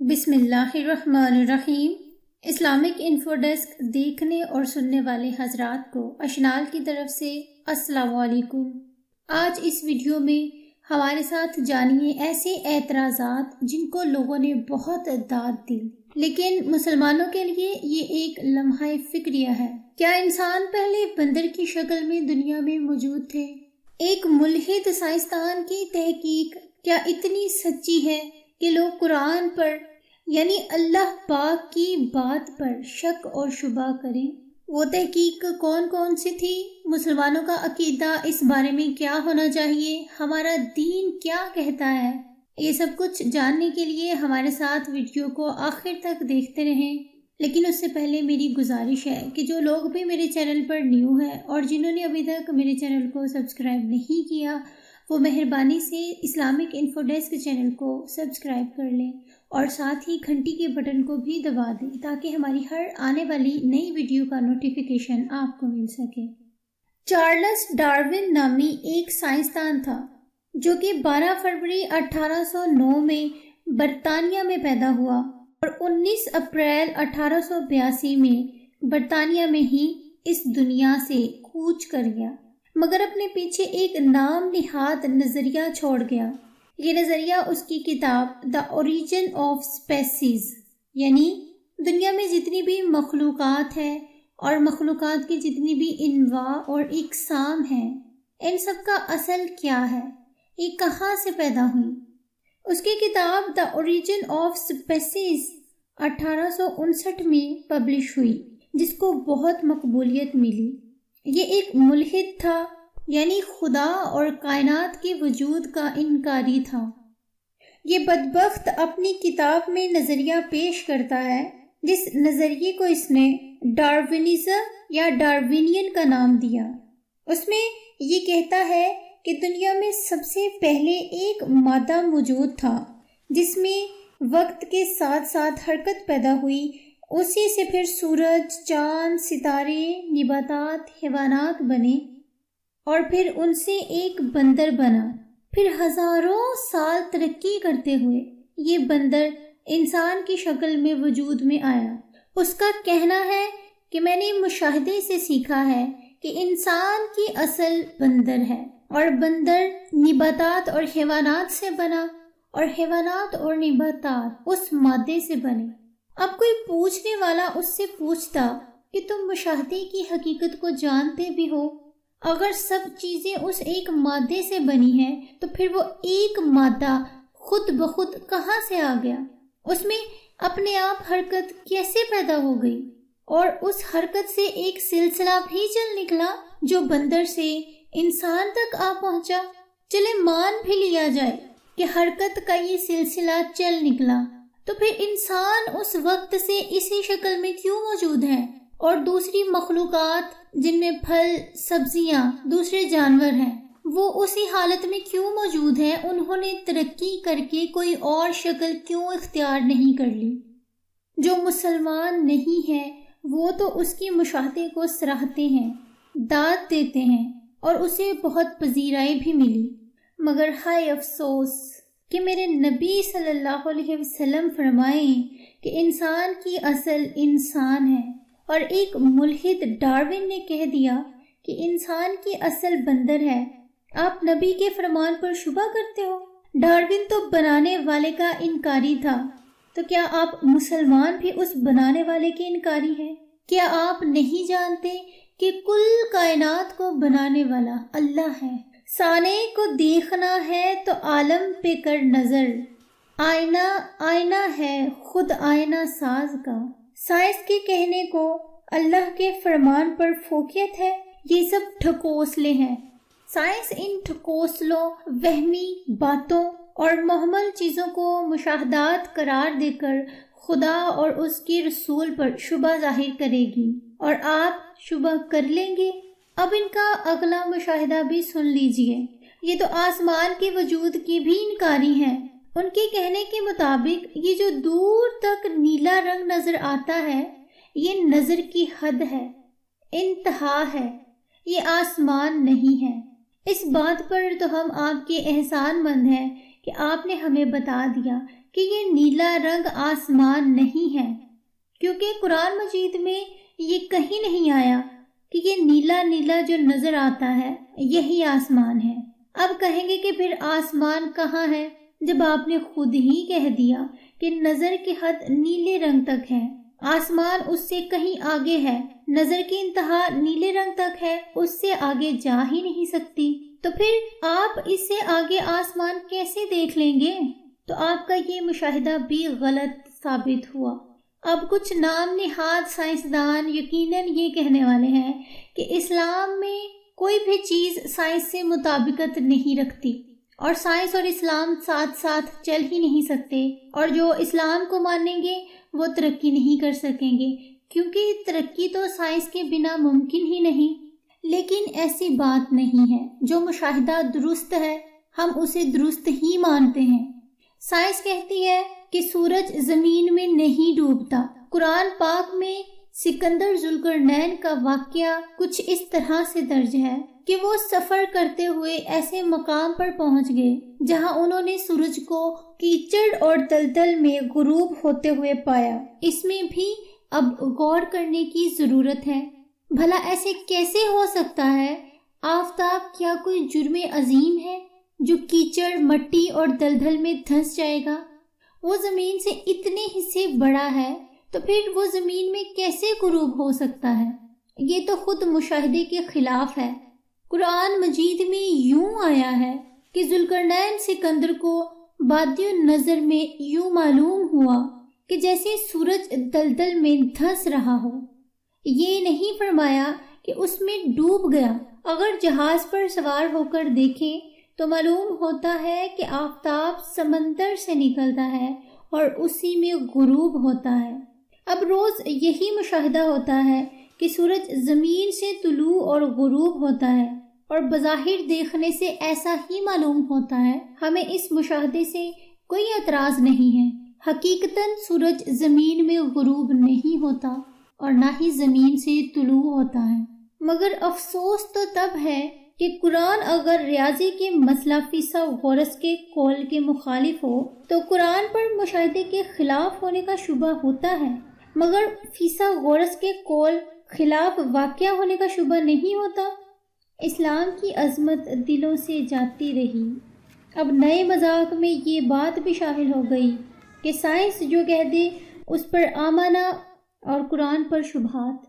بسم اللہ الرحمن الرحیم۔ اسلامک انفو ڈیسک دیکھنے اور سننے والے حضرات کو اشنال کی طرف سے السلام علیکم۔ آج اس ویڈیو میں ہمارے ساتھ جانیے ایسے اعتراضات جن کو لوگوں نے بہت داد دی، لیکن مسلمانوں کے لیے یہ ایک لمحہ فکریہ ہے۔ کیا انسان پہلے بندر کی شکل میں دنیا میں موجود تھے؟ ایک ملحد سائنسدان کی تحقیق کیا اتنی سچی ہے کہ لوگ قرآن پر یعنی اللہ پاک کی بات پر شک اور شبہ کریں؟ وہ تحقیق کون کون سی تھی؟ مسلمانوں کا عقیدہ اس بارے میں کیا ہونا چاہیے؟ ہمارا دین کیا کہتا ہے؟ یہ سب کچھ جاننے کے لیے ہمارے ساتھ ویڈیو کو آخر تک دیکھتے رہیں۔ لیکن اس سے پہلے میری گزارش ہے کہ جو لوگ بھی میرے چینل پر نیو ہیں اور جنہوں نے ابھی تک میرے چینل کو سبسکرائب نہیں کیا، وہ مہربانی سے اسلامک انفو ڈیسک چینل کو سبسکرائب کر لیں اور ساتھ ہی گھنٹی کے بٹن کو بھی دبا دیں تاکہ ہماری ہر آنے والی نئی ویڈیو کا نوٹیفیکیشن آپ کو مل سکے۔ چارلس ڈارون نامی ایک سائنسدان تھا جو کہ 12 فروری 1809 میں برطانیہ میں پیدا ہوا اور 19 اپریل 1882 میں برطانیہ میں ہی اس دنیا سے کوچ کر گیا، مگر اپنے پیچھے ایک نام نہاد نظریہ چھوڑ گیا۔ یہ نظریہ اس کی کتاب دا اوریجن آف اسپیسیز یعنی دنیا میں جتنی بھی مخلوقات ہیں اور مخلوقات کی جتنی بھی انواع اور اقسام ہیں، ان سب کا اصل کیا ہے، یہ کہاں سے پیدا ہوئی۔ اس کی کتاب دا اوریجن آف اسپیسیز 1859 میں پبلش ہوئی، جس کو بہت مقبولیت ملی۔ یہ ایک ملحد تھا، یعنی خدا اور کائنات کے وجود کا انکاری تھا۔ یہ بدبخت اپنی کتاب میں نظریہ پیش کرتا ہے جس نظریے کو اس نے ڈاروینزم یا ڈاروینین کا نام دیا۔ اس میں یہ کہتا ہے کہ دنیا میں سب سے پہلے ایک مادہ موجود تھا جس میں وقت کے ساتھ ساتھ حرکت پیدا ہوئی، اسی سے پھر سورج، چاند، ستارے، نباتات، حیوانات بنے اور پھر ان سے ایک بندر بنا۔ پھر ہزاروں سال ترقی کرتے ہوئے یہ بندر انسان کی شکل میں وجود میں آیا۔ اس کا کہنا ہے کہ میں نے مشاہدے سے سیکھا ہے کہ انسان کی اصل بندر ہے اور بندر نباتات اور حیوانات سے بنا اور حیوانات اور نباتات اس مادے سے بنے۔ اب کوئی پوچھنے والا اس سے پوچھتا کہ تم مشاہدے کی حقیقت کو جانتے بھی ہو، اگر سب چیزیں اس ایک مادے سے بنی ہیں تو پھر وہ ایک مادہ خود بخود کہاں سے آ گیا؟ اس میں اپنے آپ حرکت کیسے پیدا ہو گئی؟ اور اس حرکت سے ایک سلسلہ بھی چل نکلا جو بندر سے انسان تک آ پہنچا۔ چلے مان بھی لیا جائے کہ حرکت کا یہ سلسلہ چل نکلا، تو پھر انسان اس وقت سے اسی شکل میں کیوں موجود ہے؟ اور دوسری مخلوقات جن میں پھل، سبزیاں، دوسرے جانور ہیں، وہ اسی حالت میں کیوں موجود ہیں؟ انہوں نے ترقی کر کے کوئی اور شکل کیوں اختیار نہیں کر لی؟ جو مسلمان نہیں ہے وہ تو اس کی مشاہدے کو سراہتے ہیں، داد دیتے ہیں اور اسے بہت پذیرائی بھی ملی، مگر ہائے افسوس کہ میرے نبی صلی اللہ علیہ وسلم فرمائیں کہ انسان کی اصل انسان ہے، اور ایک ملحد ڈارون نے کہہ دیا کہ انسان کی اصل بندر ہے۔ آپ نبی کے فرمان پر شبہ کرتے ہو؟ ڈارون تو بنانے والے کا انکاری تھا، تو کیا آپ مسلمان بھی اس بنانے والے کے انکاری ہیں؟ کیا آپ نہیں جانتے کہ کل کائنات کو بنانے والا اللہ ہے؟ سانے کو دیکھنا ہے تو عالم پہ کر نظر، آئینہ آئینہ ہے خود آئینہ ساز کا۔ سائنس کے کہنے کو اللہ کے فرمان پر فوقیت ہے، یہ سب ٹھکوسلے ہیں۔ سائنس ان ٹھکوسلوں، وہمی باتوں اور محمل چیزوں کو مشاہدات قرار دے کر خدا اور اس کے رسول پر شبہ ظاہر کرے گی، اور آپ شبہ کر لیں گے۔ اب ان کا اگلا مشاہدہ بھی سن لیجئے۔ یہ تو آسمان کے وجود کی بھی انکاری ہیں۔ ان کے کہنے کے مطابق یہ جو دور تک نیلا رنگ نظر آتا ہے، یہ نظر کی حد ہے، انتہا ہے، یہ آسمان نہیں ہے۔ اس بات پر تو ہم آپ کے احسان مند ہیں کہ آپ نے ہمیں بتا دیا کہ یہ نیلا رنگ آسمان نہیں ہے، کیونکہ قرآن مجید میں یہ کہیں نہیں آیا کہ یہ نیلا نیلا جو نظر آتا ہے یہی آسمان ہے۔ اب کہیں گے کہ پھر آسمان کہاں ہے، جب آپ نے خود ہی کہہ دیا کہ نظر کی حد نیلے رنگ تک ہے، آسمان اس سے کہیں آگے ہے، نظر کی انتہا نیلے رنگ تک ہے، اس سے آگے جا ہی نہیں سکتی، تو پھر آپ اس سے آگے آسمان کیسے دیکھ لیں گے؟ تو آپ کا یہ مشاہدہ بھی غلط ثابت ہوا۔ اب کچھ نام نہاد سائنسدان یقیناً یہ کہنے والے ہیں کہ اسلام میں کوئی بھی چیز سائنس سے مطابقت نہیں رکھتی، اور سائنس اور اسلام ساتھ ساتھ چل ہی نہیں سکتے، اور جو اسلام کو مانیں گے وہ ترقی نہیں کر سکیں گے، کیونکہ ترقی تو سائنس کے بنا ممکن ہی نہیں۔ لیکن ایسی بات نہیں ہے، جو مشاہدہ درست ہے ہم اسے درست ہی مانتے ہیں۔ سائنس کہتی ہے کہ سورج زمین میں نہیں ڈوبتا۔ قرآن پاک میں سکندر ذوالقرنین کا واقعہ کچھ اس طرح سے درج ہے کہ وہ سفر کرتے ہوئے ایسے مقام پر پہنچ گئے جہاں انہوں نے سورج کو کیچڑ اور دلدل میں غروب ہوتے ہوئے پایا۔ اس میں بھی اب غور کرنے کی ضرورت ہے، بھلا ایسے کیسے ہو سکتا ہے؟ آفتاب کیا کوئی جرم عظیم ہے جو کیچڑ، مٹی اور دلدل میں دھنس جائے گا؟ وہ زمین سے اتنے حصے بڑا ہے، تو پھر وہ زمین میں کیسے غروب ہو سکتا ہے؟ یہ تو خود مشاہدے کے خلاف ہے۔ قرآن مجید میں یوں آیا ہے کہ ذوالقرنین سکندر کو بادی النظر میں یوں معلوم ہوا کہ جیسے سورج دلدل میں دھنس رہا ہو۔ یہ نہیں فرمایا کہ اس میں ڈوب گیا۔ اگر جہاز پر سوار ہو کر دیکھیں تو معلوم ہوتا ہے کہ آفتاب سمندر سے نکلتا ہے اور اسی میں غروب ہوتا ہے۔ اب روز یہی مشاہدہ ہوتا ہے کہ سورج زمین سے طلوع اور غروب ہوتا ہے، اور بظاہر دیکھنے سے ایسا ہی معلوم ہوتا ہے۔ ہمیں اس مشاہدے سے کوئی اعتراض نہیں ہے۔ حقیقتاً سورج زمین میں غروب نہیں ہوتا اور نہ ہی زمین سے طلوع ہوتا ہے، مگر افسوس تو تب ہے کہ قرآن اگر ریاضی کے مسئلہ فیثاغورس کے قول کے مخالف ہو تو قرآن پر مشاہدے کے خلاف ہونے کا شبہ ہوتا ہے، مگر فیثاغورس کے قول خلاف واقعہ ہونے کا شبہ نہیں ہوتا۔ اسلام کی عظمت دلوں سے جاتی رہی۔ اب نئے مذاق میں یہ بات بھی شامل ہو گئی کہ سائنس جو کہہ دے اس پر آمانہ، اور قرآن پر شبہات۔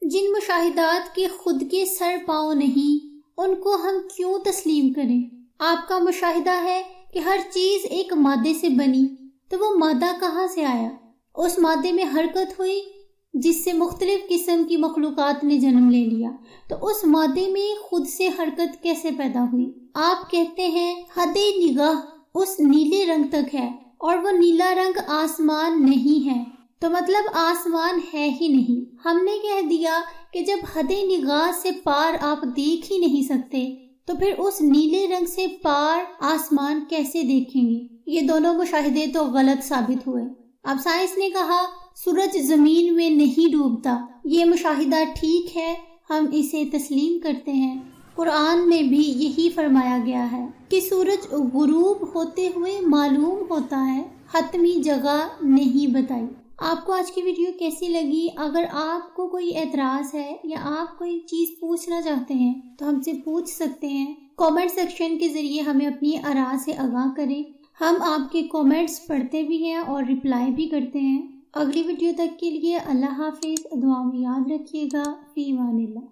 جن مشاہدات کے خود کے سر پاؤں نہیں ان کو ہم کیوں تسلیم کریں؟ آپ کا مشاہدہ ہے کہ ہر چیز ایک مادے سے بنی، تو وہ مادہ کہاں سے آیا؟ اس مادے میں حرکت ہوئی جس سے مختلف قسم کی مخلوقات نے جنم لے لیا، تو اس مادے میں خود سے حرکت کیسے پیدا ہوئی؟ آپ کہتے ہیں حد نگاہ اس نیلے رنگ تک ہے، اور وہ نیلا رنگ آسمان نہیں ہے، تو مطلب آسمان ہے ہی نہیں۔ ہم نے کہہ دیا کہ جب حد نگاہ سے پار آپ دیکھ ہی نہیں سکتے تو پھر اس نیلے رنگ سے پار آسمان کیسے دیکھیں گے؟ یہ دونوں مشاہدے تو غلط ثابت ہوئے۔ اب سائنس نے کہا سورج زمین میں نہیں ڈوبتا، یہ مشاہدہ ٹھیک ہے، ہم اسے تسلیم کرتے ہیں۔ قرآن میں بھی یہی فرمایا گیا ہے کہ سورج غروب ہوتے ہوئے معلوم ہوتا ہے، حتمی جگہ نہیں بتائی۔ آپ کو آج کی ویڈیو کیسی لگی؟ اگر آپ کو کوئی اعتراض ہے یا آپ کوئی چیز پوچھنا چاہتے ہیں تو ہم سے پوچھ سکتے ہیں۔ کامنٹ سیکشن کے ذریعے ہمیں اپنی آراء سے آگاہ کریں، ہم آپ کے کامنٹس پڑھتے بھی ہیں اور رپلائی بھی کرتے ہیں۔ اگلی ویڈیو تک کے لیے اللہ حافظ، دعا میں یاد رکھیے گا، فی امان اللہ۔